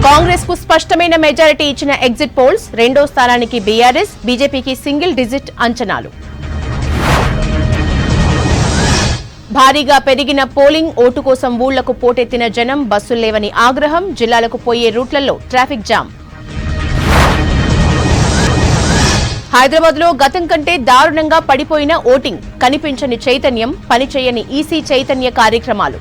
కాంగ్రెస్ కు స్పష్టమైన మెజారిటీ ఇచ్చిన ఎగ్జిట్ పోల్స్ రెండో స్థానానికి బీఆర్ఎస్, బీజేపీకి సింగిల్ డిజిట్ అంచనాలు. భారీగా పెరిగిన పోలింగ్, ఓటు కోసం ఊళ్లకు పోటెత్తిన జనం, బస్సుల్లేవని ఆగ్రహం, జిల్లాలకు పోయే రూట్లలో ట్రాఫిక్ జామ్. హైదరాబాద్ లో గతం కంటే దారుణంగా పడిపోయిన ఓటింగ్, కనిపించని చైతన్యం, పనిచేయని ఈసీ చైతన్య కార్యక్రమాలు.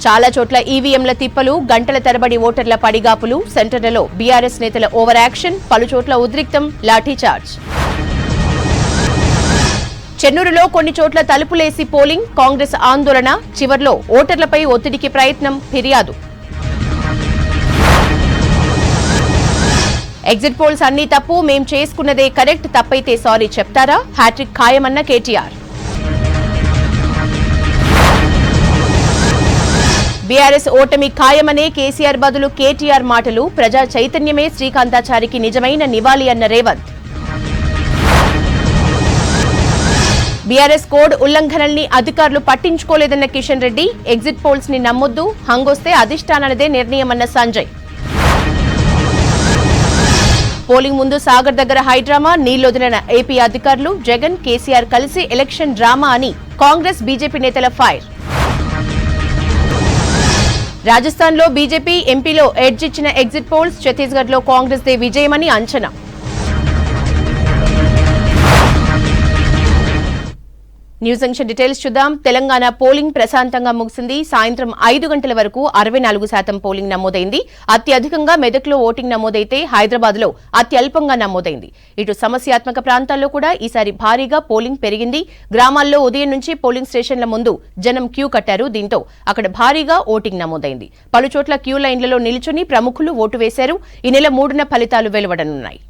చాలా చోట్ల ఈవీఎంల తిప్పలు, గంటల తరబడి ఓటర్ల పడిగాపులు, సెంటర్లలో బీఆర్ఎస్ నేతల ఓవర్ యాక్షన్, పలుచోట్ల ఉద్రిక్తం, లాఠీచార్జ్. చెన్నూరులో కొన్ని చోట్ల తలుపులేసి పోలింగ్, కాంగ్రెస్ ఆందోళన, చివర్లో ఓటర్లపై ఒత్తిడికి ప్రయత్నం, ఫిర్యాదు. ఎగ్జిట్ పోల్స్ అన్నీ తప్పు, మేం చేసుకున్నదే కరెక్ట్, తప్పైతే సారీ చెప్తారా? హ్యాట్రిక్ ఖాయమన్న కేటీఆర్. బీఆర్ఎస్ ఓటమి ఖాయమనే కేసీఆర్ బదులు కేటీఆర్ మాటలు, ప్రజా చైతన్యమే శ్రీకాంతాచారికి నిజమైన నివాళి అన్న రేవంత్. బీఆర్ఎస్ కోడ్ ఉల్లంఘనల్ని అధికారులు పట్టించుకోలేదన్న కిషన్ రెడ్డి, ఎగ్జిట్ పోల్స్ ని నమ్మొద్దు, హంగొస్తే అధిష్టానాలదే నిర్ణయమన్న సంజయ్. పోలింగ్ ముందు సాగర్ దగ్గర హైడ్రామా, నీళ్లొదిలిన ఏపీ అధికారులు, జగన్ కేసీఆర్ కలిసి ఎలక్షన్ డ్రామా అని కాంగ్రెస్ బీజేపీ నేతల ఫైర్. రాజస్థాన్ లో బీజేపీ, ఎంపీలో ఎడ్జ్ ఇచ్చిన ఎగ్జిట్ పోల్స్, ఛత్తీస్గఢ్ లో కాంగ్రెస్ దే విజయమని అంచనా. న్యూస్ జంక్షన్ డీటెయిల్స్ చూద్దాం. తెలంగాణ పోలింగ్ ప్రశాంతంగా ముగిసింది. సాయంత్రం 5 గంటల వరకు 64% పోలింగ్ నమోదైంది. అత్యధికంగా మెదక్లో ఓటింగ్ నమోదైతే హైదరాబాద్ లో అత్యల్పంగా నమోదైంది. ఇటు సమస్యాత్మక ప్రాంతాల్లో కూడా ఈసారి భారీగా పోలింగ్ పెరిగింది. గ్రామాల్లో ఉదయం నుంచి పోలింగ్ స్టేషన్ల ముందు జనం క్యూ కట్టారు. దీంతో అక్కడ భారీగా ఓటింగ్ నమోదైంది. పలుచోట్ల క్యూ లైన్లలో నిల్చుని ప్రముఖులు ఓటు వేశారు. ఈ నెల 3న ఫలితాలు వెలువడనున్నాయి.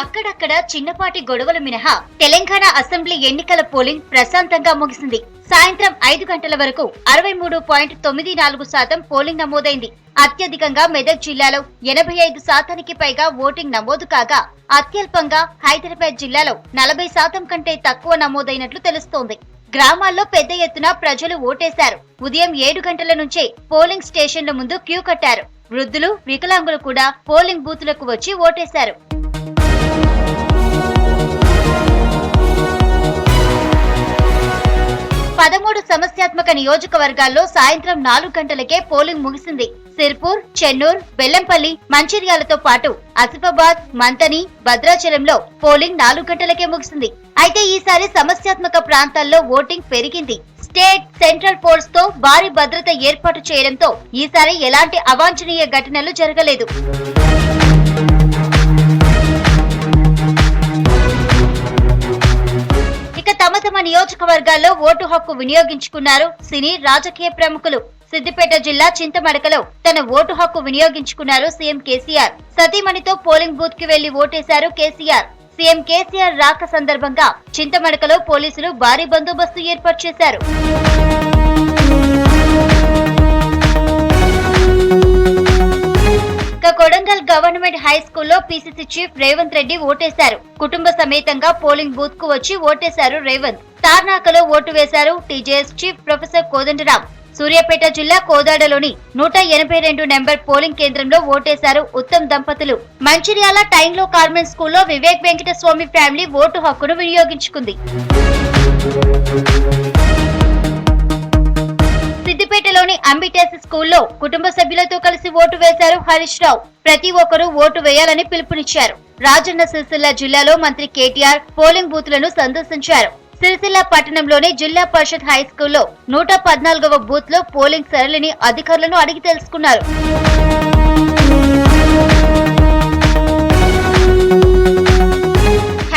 అక్కడక్కడ చిన్నపాటి గొడవలు మినహా తెలంగాణ అసెంబ్లీ ఎన్నికల పోలింగ్ ప్రశాంతంగా ముగిసింది. సాయంత్రం 5 గంటల వరకు 63.94% పోలింగ్ నమోదైంది. అత్యధికంగా మెదక్ జిల్లాలో 85%కి పైగా ఓటింగ్ నమోదు కాగా, అత్యల్పంగా హైదరాబాద్ జిల్లాలో 40% కంటే తక్కువ నమోదైనట్లు తెలుస్తోంది. గ్రామాల్లో పెద్ద ఎత్తున ప్రజలు ఓటేశారు. ఉదయం 7 గంటల నుంచే పోలింగ్ స్టేషన్ల ముందు క్యూ కట్టారు. వృద్ధులు, వికలాంగులు కూడా పోలింగ్ బూతులకు వచ్చి ఓటేశారు. 13 సమస్యాత్మక నియోజకవర్గాల్లో సాయంత్రం 4 గంటలకే పోలింగ్ ముగిసింది. సిర్పూర్, చెన్నూర్, బెల్లంపల్లి, మంచిర్యాలతో పాటు ఆసిఫాబాద్, మంతని, భద్రాచలంలో పోలింగ్ 4 గంటలకే ముగిసింది. అయితే ఈసారి సమస్యాత్మక ప్రాంతాల్లో ఓటింగ్ పెరిగింది. స్టేట్, సెంట్రల్ పోల్స్ తో భారీ భద్రత ఏర్పాటు చేయడంతో ఈసారి ఎలాంటి అవాంఛనీయ ఘటనలు జరగలేదు. తమ తమ నియోజకవర్గాల్లో ఓటు హక్కు వినియోగించుకున్నారు సినీ, రాజకీయ ప్రముఖులు. సిద్దిపేట జిల్లా చింతమడకలో తన ఓటు హక్కు వినియోగించుకున్నారు సీఎం కేసీఆర్. సతీమణితో పోలింగ్ బూత్ కి వెళ్లి ఓటేశారు కేసీఆర్. సీఎం కేసీఆర్ రాక సందర్భంగా చింతమడకలో పోలీసులు భారీ బందోబస్తు ఏర్పాటు చేశారు. కొడంగల్ గవర్నమెంట్ హై స్కూల్లో పీసీసీ చీఫ్ రేవంత్ రెడ్డి ఓటేశారు. కుటుంబ సమేతంగా పోలింగ్ బూత్ కు వచ్చి ఓటేశారు రేవంత్. తార్నాకలో ఓటు వేశారు TJS chief professor Kodandaram. Suryapet జిల్లా కోదాడలోని 182 నెంబర్ పోలింగ్ కేంద్రంలో ఓటేశారు ఉత్తమ్ దంపతులు. మంచిర్యాల టైంలో కార్మెంట్ స్కూల్లో వివేక్ వెంకటస్వామి ఫ్యామిలీ ఓటు హక్కును వినియోగించుకుంది. సిద్దిపేటలోని అంబిటెస్ స్కూల్లో కుటుంబ సభ్యులతో కలిసి ఓటు వేశారు హరీష్ రావు. ప్రతి ఒక్కరూ ఓటు వేయాలని పిలుపునిచ్చారు. రాజన్న సిరిసిల్ల జిల్లాలో మంత్రి కేటీఆర్ పోలింగ్ బూత్లను సందర్శించారు. సిరిసిల్ల పట్టణంలోని జిల్లా పరిషత్ హై స్కూల్లో 114వ బూత్ లో పోలింగ్ సరళిని అధికారులను అడిగి తెలుసుకున్నారు.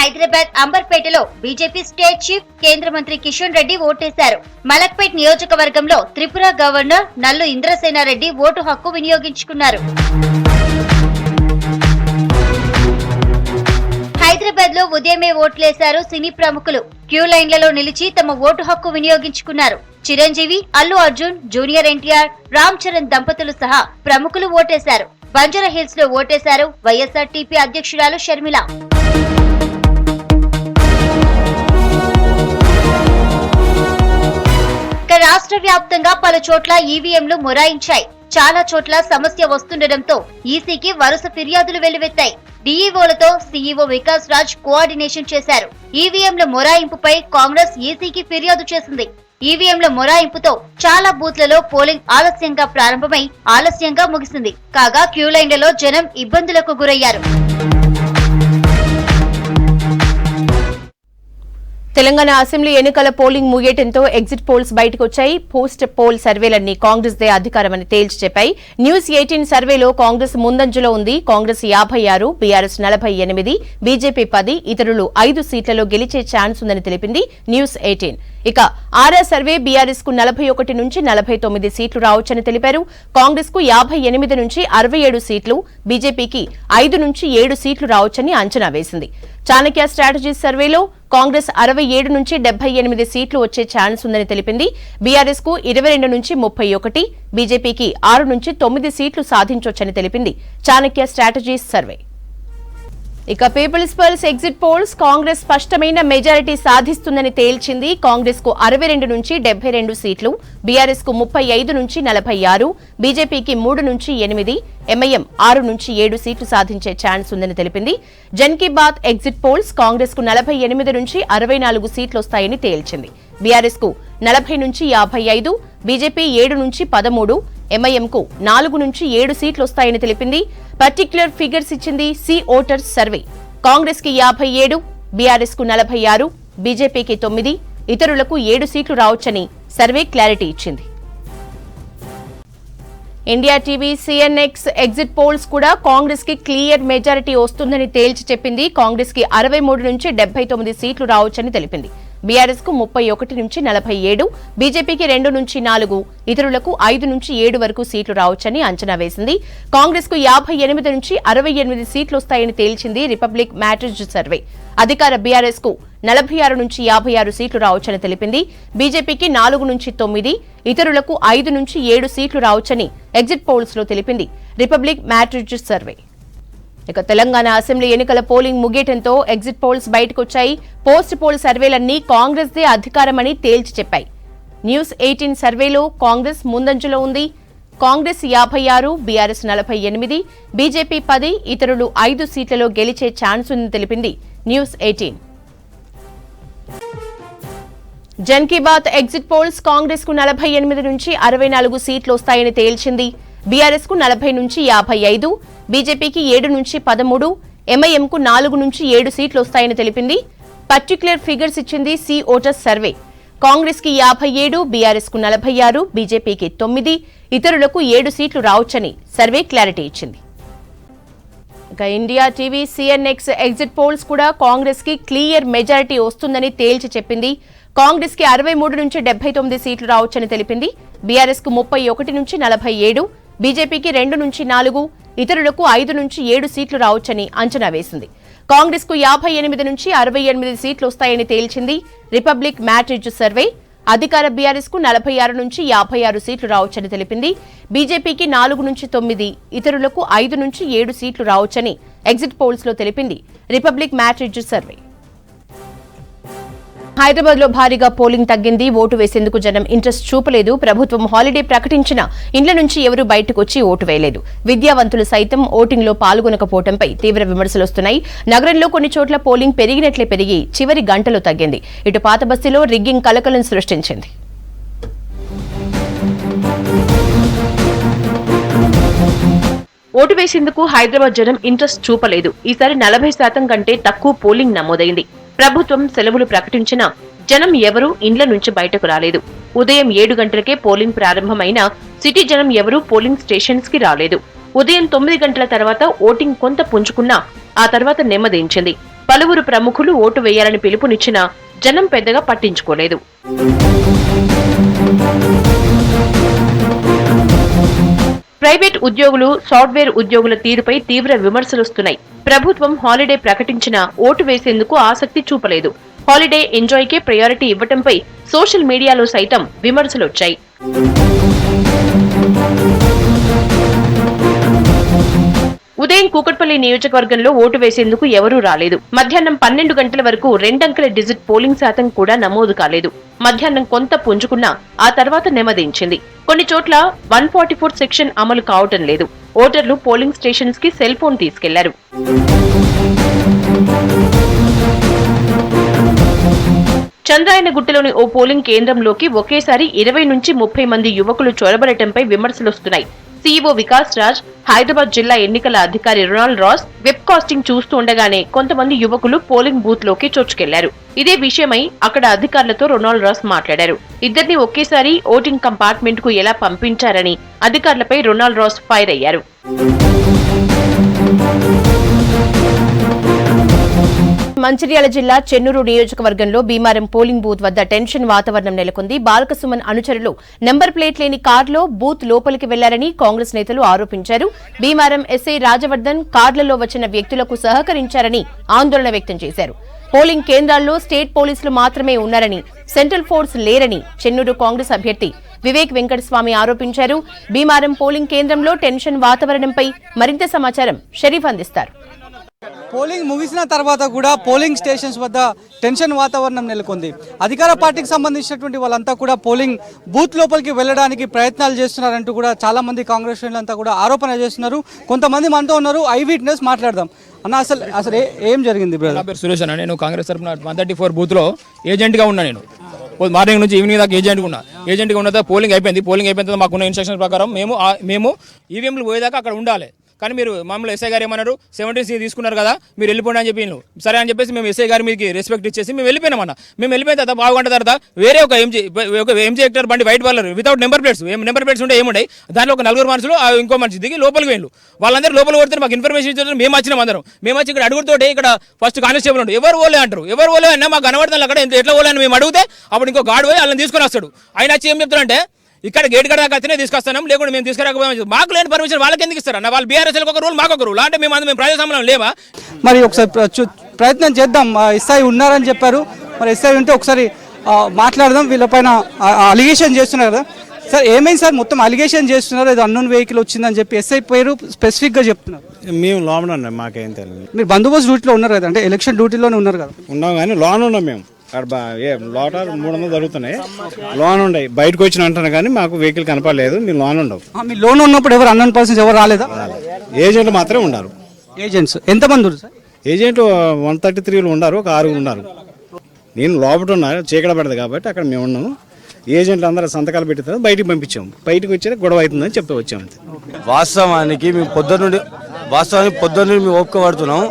హైదరాబాద్ అంబర్పేటలో బీజేపీ స్టేట్ చీఫ్, కేంద్ర మంత్రి కిషన్ రెడ్డి ఓటేశారు. మలక్పేట్ నియోజకవర్గంలో త్రిపుర గవర్నర్ నల్లు ఇంద్రసేనారెడ్డి ఓటు హక్కు వినియోగించుకున్నారు. హైదరాబాద్ లో ఉదయమే ఓట్లేశారు సినీ ప్రముఖులు. క్యూ లైన్లలో నిలిచి తమ ఓటు హక్కు వినియోగించుకున్నారు. చిరంజీవి, అల్లు అర్జున్, జూనియర్ ఎన్టీఆర్, రామ్ చరణ్ దంపతులు సహా ప్రముఖులు ఓటేశారు. బంజారా హిల్స్ లో ఓటేశారు వైఎస్ఆర్టీపీ అధ్యక్షురాలు షర్మిల. వ్యాప్తంగా పలు చోట్ల ఈవీఎంలు మొరాయించాయి. చాలా చోట్ల సమస్య వస్తుండటంతో ఈసీకి వరుస ఫిర్యాదులు వెల్లువెత్తాయి. డీఈఓలతో సీఈఓ వికాస్ రాజ్ కోఆర్డినేషన్ చేశారు. ఈవీఎంల మొరాయింపుపై కాంగ్రెస్ ఈసీకి ఫిర్యాదు చేసింది. ఈవీఎంల మొరాయింపుతో చాలా బూత్లలో పోలింగ్ ఆలస్యంగా ప్రారంభమై ఆలస్యంగా ముగిసింది. కాగా క్యూలైన్లలో జనం ఇబ్బందులకు గురయ్యారు. తెలంగాణ అసెంబ్లీ ఎన్నికల పోలింగ్ ముగియటంతో ఎగ్జిట్ పోల్స్ బయటకు వచ్చాయి. పోస్ట్ పోల్ సర్వేలన్నీ కాంగ్రెస్ దే అధికారమని తేల్చి చెప్పాయి. న్యూస్ 18 సర్వేలో కాంగ్రెస్ ముందంజలో ఉంది. కాంగ్రెస్ 56, బీఆర్ఎస్ 48, బీజేపీ 10, ఇతరులు 5 సీట్లలో గెలిచే ఛాన్స్ ఉందని తెలిపింది న్యూస్ 18. ఇక ఆర్ఆర్ సర్వే బీఆర్ఎస్ కు 41 నుంచి 49 సీట్లు రావచ్చని తెలిపారు. కాంగ్రెస్ కు 58 నుంచి 67 సీట్లు, బీజేపీకి 5 నుంచి 7 సీట్లు రావచ్చని అంచనా వేసింది. చాణక్య స్ట్రాటజీస్ సర్వేలో కాంగ్రెస్ 67 నుంచి 78 సీట్లు వచ్చే ఛాన్స్ ఉందని తెలిపింది. బీఆర్ఎస్ కు 22 నుంచి 31, బీజేపీకి 6 నుంచి 9 సీట్లు సాధించొచ్చని తెలిపింది చాణక్య స్ట్రాటజీస్ సర్వే. ఇక People's Pulse exit polls Congress స్పష్టమైన మెజారిటీ సాధిస్తుందని తేల్చింది. కాంగ్రెస్ కు 62 నుంచి 72 సీట్లు, బీఆర్ఎస్ కు 35 నుంచి 46, బీజేపీకి 3 నుంచి 8, ఎంఐఎం 6 నుంచి 7 సీట్లు సాధించే ఛాన్స్ ఉందని తెలిపింది. జన్ కీ బాత్ ఎగ్జిట్ పోల్స్ కాంగ్రెస్ కు 48 నుంచి 64 సీట్లు వస్తాయని తేల్చింది. బీఆర్ఎస్ కు 40 నుంచి 55, బీజేపీ 7 నుంచి 13, ఎంఐఎం కు 4 నుంచి 7 సీట్లు వస్తాయని తెలిపింది. పర్టిక్యులర్ ఫిగర్స్ ఇచ్చింది సి ఓటర్స్ సర్వే. కాంగ్రెస్ కి 57, బీఆర్ఎస్ కు 46, బీజేపీకి 9, ఇతరులకు 7 సీట్లు రావచ్చని సర్వే క్లారిటీ ఇచ్చింది. India TV CNX exit polls కూడా కాంగ్రెస్ కి క్లియర్ మెజారిటీ వస్తుందని తేల్చి చెప్పింది. కాంగ్రెస్ కి 63 నుంచి 79 సీట్లు రావచ్చని తెలిపింది. బీఆర్ఎస్ కు 31 నుంచి 47, బీజేపీకి 2 నుంచి 4, ఇతరులకు 5 నుంచి 7 వరకు సీట్లు రావచ్చని అంచనా వేసింది. కాంగ్రెస్ కు 58 నుంచి 68 సీట్లు వస్తాయని తేల్చింది రిపబ్లిక్ మ్యాట్రిజ్ సర్వే. అధికార బీఆర్ఎస్ కు 46 నుంచి 56 సీట్లు రావచ్చని తెలిపింది. బీజేపీకి 4 నుంచి 9, ఇతరులకు 5 నుంచి 7 సీట్లు రావచ్చని ఎగ్జిట్ పోల్స్ లో తెలిపింది రిపబ్లిక్ మ్యాట్రిజ్ సర్వే. ఇక తెలంగాణ అసెంబ్లీ ఎన్నికల పోలింగ్ ముగియటంతో ఎగ్జిట్ పోల్స్ బయటకొచ్చాయి. పోస్ట్ పోల్ సర్వేలన్నీ కాంగ్రెస్ దే అధికారమని తేల్చి చెప్పాయి. న్యూస్ 18 సర్వేలో కాంగ్రెస్ ముందంజలో ఉంది. కాంగ్రెస్ 56, బీఆర్ఎస్ 48, బీజేపీ 10, ఇతరులు 5 సీట్లలో గెలిచే ఛాన్స్ ఉందని తెలిపింది News 18. Jan Ki Baat exit polls Congress కు 48 నుంచి 64 సీట్లు వస్తాయని తేల్చింది. బీఆర్ఎస్ కు 40 నుంచి 55, బీజేపీకి 7 నుంచి 13, ఎంఐఎం కు 4 నుంచి 7 సీట్లు వస్తాయని తెలిపింది. పర్టిక్యులర్ ఫిగర్స్ ఇచ్చింది సి ఓటర్స్ సర్వే. కాంగ్రెస్ కి 57, బీఆర్ఎస్ కు 46, బీజేపీకి 9, ఇతరులకు 7 సీట్లు రావచ్చని సర్వే క్లారిటీ ఇచ్చింది. ఇక India TV CNX exit polls కూడా కాంగ్రెస్ కి క్లియర్ మెజారిటీ వస్తుందని తేల్చి చెప్పింది. కాంగ్రెస్ కి 63 నుంచి 79 సీట్లు రావచ్చని తెలిపింది. బీఆర్ఎస్ కు 31 నుంచి 47, బీజేపీకి 2 నుంచి 4, ఇతరులకు 5 నుంచి 7 సీట్లు రావచ్చని అంచనా వేసింది. కాంగ్రెస్ కు 58 నుంచి 68 సీట్లు వస్తాయని తేల్చింది రిపబ్లిక్ మ్యాట్రిజ్ సర్వే. అధికార బీఆర్ఎస్ కు 46 నుంచి 56 సీట్లు రావచ్చని తెలిపింది. బీజేపీకి 4 నుంచి 9, ఇతరులకు 5 నుంచి 7 సీట్లు రావచ్చని ఎగ్జిట్ పోల్స్ లో తెలిపింది రిపబ్లిక్ మ్యాట్రిజ్ సర్వే. హైదరాబాద్ లో భారీగా పోలింగ్ తగ్గింది. ఓటు వేసేందుకు జనం ఇంట్రెస్ట్ చూపలేదు. ప్రభుత్వం హాలిడే ప్రకటించిన ఇండ్ల నుంచి ఎవరూ బయటకు వచ్చి ఓటు వేయలేదు. విద్యావంతులు సైతం ఓటింగ్ లో పాల్గొనకపోవడంపై తీవ్ర విమర్శలు వస్తున్నాయి. నగరంలో కొన్ని చోట్ల పోలింగ్ పెరిగినట్లే పెరిగి చివరి గంటలో తగ్గింది. ఇటు పాత బస్తీలో రిగ్గింగ్ కలకలం సృష్టించింది. ఓటు వేసేందుకు హైదరాబాద్ జనం ఇంట్రెస్ట్ చూపలేదు. ఈసారి 40% కంటే తక్కువ పోలింగ్ నమోదైంది. ప్రభుత్వం సెలవులు ప్రకటించినా జనం ఎవరూ ఇండ్ల నుంచి బయటకు రాలేదు. ఉదయం 7 గంటలకే పోలింగ్ ప్రారంభమైన సిటీ జనం ఎవరూ పోలింగ్ స్టేషన్స్ కి రాలేదు. ఉదయం 9 గంటల తర్వాత ఓటింగ్ కొంత పుంజుకున్నా ఆ తర్వాత నెమ్మదించింది. పలువురు ప్రముఖులు ఓటు వేయాలని పిలుపునిచ్చినా జనం పెద్దగా పట్టించుకోలేదు. ప్రైవేట్ ఉద్యోగులు, సాఫ్ట్వేర్ ఉద్యోగుల తీరుపై తీవ్ర విమర్శలొస్తున్నాయి. ప్రభుత్వం హాలిడే ప్రకటించినా ఓటు వేసేందుకు ఆసక్తి చూపలేదు. హాలిడే ఎంజాయ్ కే ప్రయారిటీ ఇవ్వటంపై సోషల్ మీడియాలో సైతం విమర్శలొచ్చాయి. ఉదయం కూకట్పల్లి నియోజకవర్గంలో ఓటు వేసేందుకు ఎవరూ రాలేదు. మధ్యాహ్నం 12 గంటల వరకు 2 అంకెల డిజిట్ పోలింగ్ శాతం కూడా నమోదు కాలేదు. మధ్యాహ్నం కొంత పుంజుకున్నా ఆ తర్వాత నెమ్మదించింది. కొన్ని చోట్ల 144 సెక్షన్ అమలు కావటం లేదు. ఓటర్లు పోలింగ్ స్టేషన్స్ కి సెల్ ఫోన్ తీసుకెళ్లారు. చంద్రాయనగుట్టలోని ఓ పోలింగ్ కేంద్రంలోకి ఒకేసారి 20 నుంచి 30 మంది యువకులు చొరబడటంపై విమర్శలొస్తున్నాయి. సీఈఓ వికాస్ రాజ్, హైదరాబాద్ జిల్లా ఎన్నికల అధికారి రొనాల్డ్ రాస్ వెబ్ కాస్టింగ్ చూస్తుండగానే కొంతమంది యువకులు పోలింగ్ బూత్ లోకి చొచ్చుకెళ్లారు. ఇదే విషయమై అక్కడ అధికారులతో రొనాల్డ్ రాస్ మాట్లాడారు. ఇద్దరిని ఒకేసారి ఓటింగ్ కంపార్ట్మెంట్ కు ఎలా పంపించారని అధికారులపై రొనాల్డ్ రాస్ ఫైర్ అయ్యారు. మంచిర్యాల జిల్లా చెన్నూరు నియోజకవర్గంలో భీమారం పోలింగ్ బూత్ వద్ద టెన్షన్ వాతావరణం నెలకొంది. బాలకసుమన్ అనుచరులు నెంబర్ ప్లేట్ లేని కారులో బూత్ లోపలికి వెళ్లారని కాంగ్రెస్ నేతలు ఆరోపించారు. భీమారం ఎస్ఐ రాజవర్ధన్ కార్లలో వచ్చిన వ్యక్తులకు సహకరించారని ఆందోళన వ్యక్తం చేశారు. పోలింగ్ కేంద్రాల్లో స్టేట్ పోలీసులు మాత్రమే ఉన్నారని, సెంట్రల్ ఫోర్స్ లేరని చెన్నూరు కాంగ్రెస్ అభ్యర్థి వివేక్ వెంకటస్వామి ఆరోపించారు. భీమారం పోలింగ్ కేంద్రంలో టెన్షన్ వాతావరణంపై మరింత సమాచారం షరీఫ్ అందిస్తారు. పోలింగ్ ముగిసిన తర్వాత కూడా పోలింగ్ స్టేషన్స్ వద్ద టెన్షన్ వాతావరణం నెలకొంది. అధికార పార్టీకి సంబంధించినటువంటి వాళ్ళంతా కూడా పోలింగ్ బూత్ లోపలికి వెళ్ళడానికి ప్రయత్నాలు చేస్తున్నారంటూ కూడా చాలా మంది కాంగ్రెస్ శ్రేణులంతా కూడా ఆరోపణ చేస్తున్నారు. కొంతమంది మనతో ఉన్నారు, ఐ విట్నెస్ మాట్లాడదాం. అన్న అసలు ఏం జరిగింది? నా పేరు సురేష్ అన్న. నేను కాంగ్రెస్ తరఫున 134 బూత్లో ఏజెంట్గా ఉన్నా. నేను మార్నింగ్ నుంచి ఈవినింగ్ దాకా ఏజెంట్గా ఉన్న తర్వాత పోలింగ్ అయిపోయింది తర్వాత మాకున్న ఇన్స్ట్రక్షన్ ప్రకారం మేము ఈవీఎంలు పోయేదాకా అక్కడ ఉండాలి. కానీ మీరు మామూలు ఎస్ఐ గారు ఏమన్నారు, 17C తీసుకున్నారు కదా, మీరు వెళ్ళిపోండి అని చెప్పి సరే అని చెప్పేసి మేము ఎస్ఐ గారి మీకు రెస్పెక్ట్ ఇచ్చేసి మేము వెళ్ళిపోయినామన్న. మేము వెళ్ళిపోయిన తర్వాత పావు గంట తర్వాత వేరే ఒక ఎంజీ హెక్టర్ బండి వైట్ బాలర్ వితౌట్ నెంబర్ ప్లేట్స్ ఉంటే ఏముంటాయి, దాంట్లో ఒక 4 మనుషులు ఇంకో మనిషి దిగి లోపలికి వెళ్ళు. వాళ్ళందరూ లోపల కొడితే మాకు ఇన్ఫర్మేషన్ ఇచ్చారు. మేము వచ్చినాం అందరం. మేము వచ్చి ఇక్కడ అడుగుతుంటే ఇక్కడ ఫస్ట్ కానిస్టేబుల్ ఉంటారు, ఎవరు ఓలే అంటారు. ఎవరు ఓలే అన్నా మాకు కనబడుతుంది అక్కడ ఎట్లా ఓలే అని మేము అడిగితే అప్పుడు ఇంకో గాడు పోయి వాళ్ళని తీసుకొని వస్తాడు. ఆయన వచ్చి ఏం చెప్తారంటే ఇక్కడ గేట్ కడ దాకా అతనే తీసుకొస్తాం, లేకుండా మేము తీసుకురాకపోయాం. మాకు లేని పర్మిషన్ వాళ్ళకి ఎందుకు ఇస్తారన్న? వాళ్ళు బీఆర్ఎస్ ఒక రూల్, మాకు ఒక రూల్. అంటే మేము ప్రజాస్వామ్యం లేవా? మరి ఒకసారి ప్రయత్నం చేద్దాం. ఎస్ఐ ఉన్నారని చెప్పారు, మరి ఎస్ఐ ఉంటే ఒకసారి మాట్లాడదాం. వీళ్ళపైన అలిగేషన్ చేస్తున్నారు కదా సార్, ఏమైంది సార్? మొత్తం అలిగేషన్ చేస్తున్నారు, ఏదో అన్నోన్ వెహికల్ వచ్చిందని చెప్పి ఎస్ఐ పేరు స్పెసిఫిక్గా చెప్తున్నారు. మేము లోన్ ఉన్నాం, మాకేం తెలియదు. మీరు బందోబస్తు డ్యూటీలో ఉన్నారు కదా, అంటే ఎలక్షన్ డ్యూటీలోనే ఉన్నారు కదా? ఉన్నాం కానీ లోన్ ఉన్నాం మేము. అక్కడ లోటర్ 300 జరుగుతున్నాయి, లోన్ ఉన్నాయి. బయటకు వచ్చిన అంటాను కానీ మాకు వెహికల్ కనపడలేదు. మీ లోన్ ఉండవు. మీ లోన్ ఉన్నప్పుడు ఎవరు అన్నోన్ పర్సన్స్ ఎవరు రాలేదా? ఏజెంట్లు మాత్రమే ఉన్నారు. ఏజెంట్స్ ఎంతమంది ఉన్నారు సార్? ఏజెంట్లు 133 ఉన్నారు, ఒక 6 ఉన్నారు. నేను లోపల ఉన్నా, చీకట పడదు కాబట్టి అక్కడ మేము ఉన్నాము. ఏజెంట్లు అందరూ సంతకాలు పెట్టిన తర్వాత బయటికి పంపించాము. బయటకు వచ్చి గొడవ అవుతుందని చెప్తే వచ్చాము. వాస్తవానికి మేము పొద్దున్నుండి మేము ఓపిక పడుతున్నాం.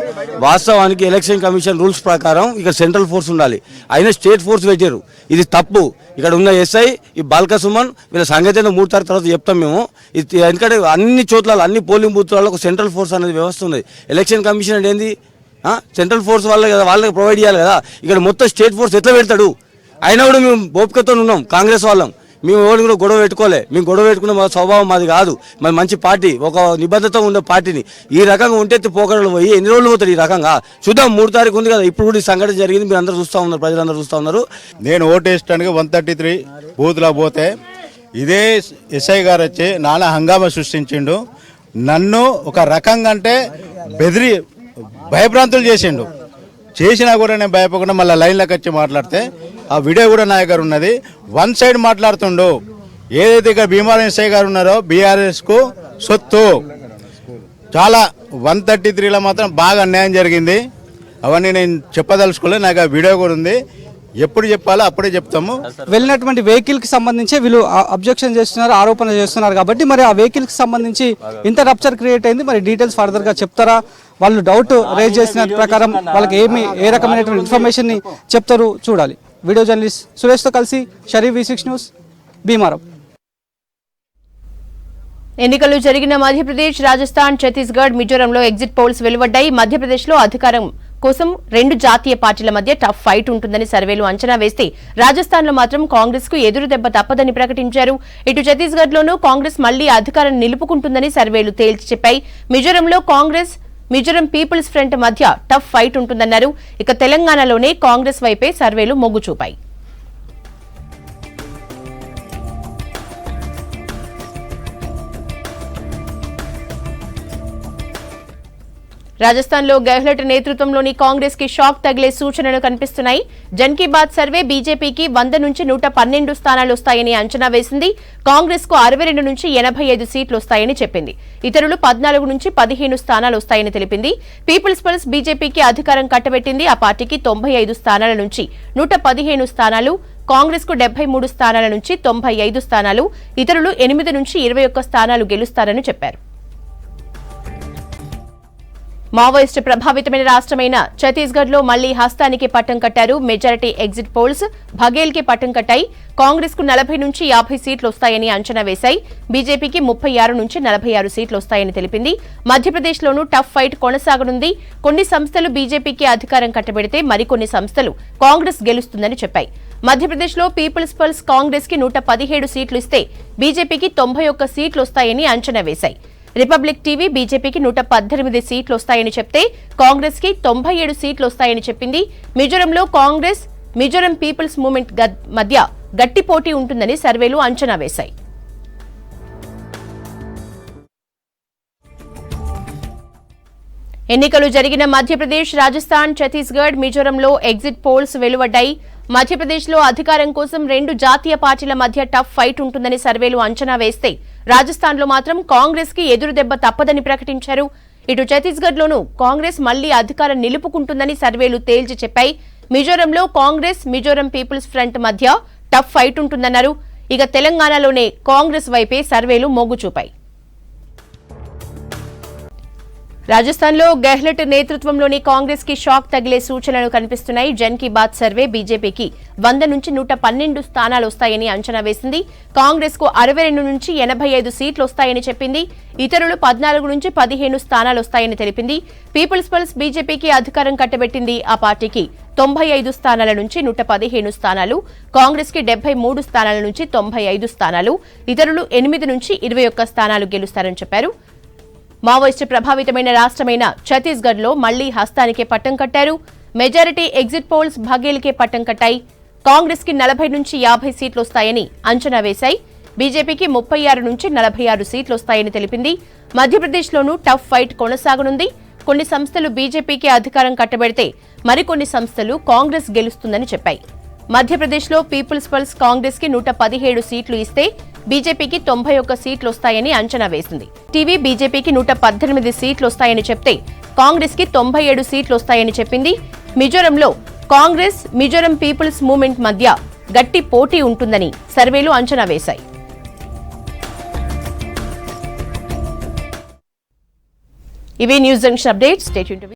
వాస్తవానికి ఎలక్షన్ కమిషన్ రూల్స్ ప్రకారం ఇక్కడ సెంట్రల్ ఫోర్స్ ఉండాలి, అయినా స్టేట్ ఫోర్స్ పెట్టారు. ఇది తప్పు. ఇక్కడ ఉన్న ఎస్ఐ ఈ బాల్కసుమన్ వీళ్ళ సంగతి 3 తారీఖు తర్వాత చెప్తాం మేము. ఎందుకంటే అన్ని చోట్ల అన్ని పోలింగ్ బూత్లలో ఒక సెంట్రల్ ఫోర్స్ అనేది వ్యవస్థ ఉంది. ఎలక్షన్ కమిషన్ అంటే ఏంది? సెంట్రల్ ఫోర్స్ వాళ్ళకి ప్రొవైడ్ చేయాలి కదా. ఇక్కడ మొత్తం స్టేట్ ఫోర్స్ ఎట్లా పెడతాడు? అయినా కూడా మేము ఓపికతో ఉన్నాం. కాంగ్రెస్ వాళ్ళం మేము ఎవరు కూడా గొడవ పెట్టుకోలే. మేము గొడవ పెట్టుకున్న మా స్వభావం మాది కాదు. మరి మంచి పార్టీ, ఒక నిబద్ధత ఉండే పార్టీని ఈ రకంగా ఉంటే పోకడలు పోయి ఎన్ని రోజులు పోతాడు ఈ రకంగా? చూద్దాం, 3 తారీఖు ఉంది కదా, ఇప్పుడు కూడా ఈ సంఘటన జరిగింది. మీరు అందరూ చూస్తూ ఉన్నారు, ప్రజలందరూ చూస్తూ ఉన్నారు. నేను ఓటేయడానికి 133 బూత్లో పోతే ఇదే ఎస్ఐ గారు వచ్చి నానా హంగామా సృష్టించిండు. నన్ను ఒక రకంగా అంటే భయభ్రాంతులు చేసిండు. చేసినా కూడా నేను భయపడకుండా మళ్ళీ లైన్లోకి వచ్చి మాట్లాడితే ఆ వీడియో కూడా నా దగ్గర ఉన్నది. 1 సైడ్ మాట్లాడుతుండు. ఏదైతే ఇక్కడ భీమారం ఎస్ఐ గారు ఉన్నారో బీఆర్ఎస్కు సొత్తు చాలా 133లో మాత్రం బాగా అన్యాయం జరిగింది. అవన్నీ నేను చెప్పదలుచుకోలేదు. నాకు ఆ వీడియో కూడా ఉంది. ఎప్పుడు చెప్పాలో అప్పుడే చెప్తాము. వెళ్ళినటువంటి వెహికల్ కి సంబంధించి వీళ్ళు అబ్జెక్షన్ చేస్తున్నారు, ఆరోపణ చేస్తున్నారు కాబట్టి మరి ఆ వెహికల్ కి సంబంధించి ఇంత రప్చర్ క్రియేట్ అయింది. మరి డీటెయిల్స్ ఫర్దర్ గా చెప్తారా? వాళ్ళు డౌట్ రేజ్ చేసిన ప్రకారం వాళ్ళకి ఏ రకమైనటువంటి ఇన్ఫర్మేషన్ ని చెప్తారు చూడాలి. వీడియో జర్నలిస్ట్ సురేష్ తో కలిసి షరీఫ్, V6 న్యూస్, భీమారం. ఎన్నికలు జరిగిన మధ్యప్రదేశ్, రాజస్థాన్, ఛత్తీస్గఢ్, మిజోరంలో ఎగ్జిట్ పోల్స్ వెలువడ్డాయి. మధ్యప్రదేశ్లో అధికారం కోసం 2 జాతీయ పార్టీల మధ్య టఫ్ ఫైట్ ఉంటుందని సర్వేలు అంచనా వేస్తే రాజస్థాన్లో మాత్రం కాంగ్రెస్ కు ఎదురు దెబ్బ తప్పదని ప్రకటించారు. ఇటు ఛత్తీస్గఢ్లోనూ కాంగ్రెస్ మళ్లీ అధికారం నిలుపుకుంటుందని సర్వేలు తేల్చి చెప్పాయి. మిజోరం పీపుల్స్ ఫ్రంట్ మధ్య టఫ్ ఫైట్ ఉంటుందన్నారు. ఇక తెలంగాణలోనే కాంగ్రెస్ వైపే సర్వేలు మొగ్గు చూపాయి. రాజస్థాన్లో గెహ్లోట్ నేతృత్వంలోని కాంగ్రెస్ కి షాక్ తగిలే సూచనలు కనిపిస్తున్నాయి. జన్ కీ బాత్ సర్వే బీజేపీకి 100 నుంచి 112 స్థానాలు వస్తాయని అంచనా వేసింది. కాంగ్రెస్ కు 62 నుంచి 85 సీట్లు వస్తాయని చెప్పింది. ఇతరులు 14 నుంచి 15 స్థానాలు వస్తాయని తెలిపింది. పీపుల్స్ పల్స్ బీజేపీకి అధికారం కట్టబెట్టింది. ఆ పార్టీకి 95 స్థానాల నుంచి 115 స్థానాలు, కాంగ్రెస్ కు 73 స్థానాల నుంచి 95 స్థానాలు, ఇతరులు 8 నుంచి 21 స్థానాలు గెలుస్తారని చెప్పారు. మావోయిస్టు ప్రభావితమైన రాష్ట్రమైన ఛత్తీస్గఢ్ లో మళ్లీ హస్తానికి పట్టం కట్టారు. మెజారిటీ ఎగ్జిట్ పోల్స్ బఘేల్ కి పట్టం కట్టాయి. కాంగ్రెస్ కు 40 నుంచి 50 సీట్లు వస్తాయని అంచనా వేశాయి. బీజేపీకి 36 నుంచి 46 సీట్లు వస్తాయని తెలిపింది. మధ్యప్రదేశ్ లోనూ టఫ్ ఫైట్ కొనసాగనుంది. కొన్ని సంస్థలు బీజేపీకి అధికారం కట్టబెడితే మరికొన్ని సంస్థలు కాంగ్రెస్ గెలుస్తుందని చెప్పాయి. మధ్యప్రదేశ్ లో పీపుల్స్ పల్స్ కాంగ్రెస్ కి 117 సీట్లు ఇస్తే బీజేపీకి 91 సీట్లు వస్తాయని అంచనా వేశాయి. రిపబ్లిక్ టీవీ బీజేపీకి 118 సీట్లు వస్తాయని చెప్తే కాంగ్రెస్ కి 97 సీట్లు వస్తాయని చెప్పింది. మిజోరంలో కాంగ్రెస్, మిజోరం పీపుల్స్ మూవ్మెంట్ మధ్య గట్టి పోటీ ఉంటుందని సర్వేలు అంచనా వేశాయి. ఎన్నికలు జరిగిన మధ్యప్రదేశ్, రాజస్థాన్, ఛత్తీస్గఢ్, మిజోరంలో ఎగ్జిట్ పోల్స్ వెలువడ్డాయి. మధ్యప్రదేశ్లో అధికారం కోసం 2 జాతీయ పార్టీల మధ్య టఫ్ ఫైట్ ఉంటుందని సర్వేలు అంచనా వేస్తే రాజస్థాన్లో మాత్రం కాంగ్రెస్ కి ఎదురుదెబ్బ తప్పదని ప్రకటించారు. ఇటు ఛత్తీస్గఢ్లోనూ కాంగ్రెస్ మళ్లీ అధికారం నిలుపుకుంటుందని సర్వేలు తేల్చి చెప్పాయి. మిజోరంలో కాంగ్రెస్, మిజోరం పీపుల్స్ ఫ్రంట్ మధ్య టఫ్ ఫైట్ ఉంటుందన్నారు. ఇక తెలంగాణలోనే కాంగ్రెస్ వైపే సర్వేలు మొగ్గు చూపాయి. రాజస్థాన్లో గెహ్లోట్ నేతృత్వంలోని కాంగ్రెస్ కి షాక్ తగిలే సూచనలు కనిపిస్తున్నాయి. జన్ కీ బాత్ సర్వే బీజేపీకి 100 నుంచి 112 స్థానాలు వస్తాయని అంచనా వేసింది. కాంగ్రెస్ కు 62 నుంచి 85 సీట్లు వస్తాయని చెప్పింది. ఇతరులు 14 నుంచి 15 స్థానాలు వస్తాయని తెలిపింది. పీపుల్స్ పల్స్ బీజేపీకి అధికారం కట్టబెట్టింది. ఆ పార్టీకి 95 స్థానాల నుంచి 115 స్థానాలు, కాంగ్రెస్ కి 73 స్థానాల నుంచి 95 స్థానాలు, ఇతరులు 8 నుంచి 21 స్థానాలు గెలుస్తారని చెప్పారు. మావోయిస్టు ప్రభావితమైన రాష్ట్రమైన ఛత్తీస్గఢ్ లో మళ్లీ హస్తానికే పట్టం కట్టారు. మెజారిటీ ఎగ్జిట్ పోల్స్ బఘేల్కే పట్టం కట్టాయి. కాంగ్రెస్ కి 40 నుంచి 50 సీట్లు వస్తాయని అంచనా వేశాయి. బీజేపీకి 36 నుంచి 46 సీట్లు వస్తాయని తెలిపింది. మధ్యప్రదేశ్లోనూ టఫ్ ఫైట్ కొనసాగనుంది. కొన్ని సంస్థలు బీజేపీకి అధికారం కట్టబెడితే మరికొన్ని సంస్థలు కాంగ్రెస్ గెలుస్తుందని చెప్పాయి. మధ్యప్రదేశ్లో పీపుల్స్ పల్స్ కాంగ్రెస్ కి 117 సీట్లు ఇస్తే బీజేపీకి 91 సీట్లు వస్తాయని అంచనా వేసింది. టీవీ బీజేపీకి 118 సీట్లు వస్తాయని చెప్తే కాంగ్రెస్ కి 97 సీట్లు వస్తాయని చెప్పింది. మిజోరంలో కాంగ్రెస్, మిజోరం పీపుల్స్ మూవ్మెంట్ మధ్య గట్టి పోటీ ఉంటుందని సర్వేలు అంచనా వేశాయి. ఇవి news junction updates. Stay tuned.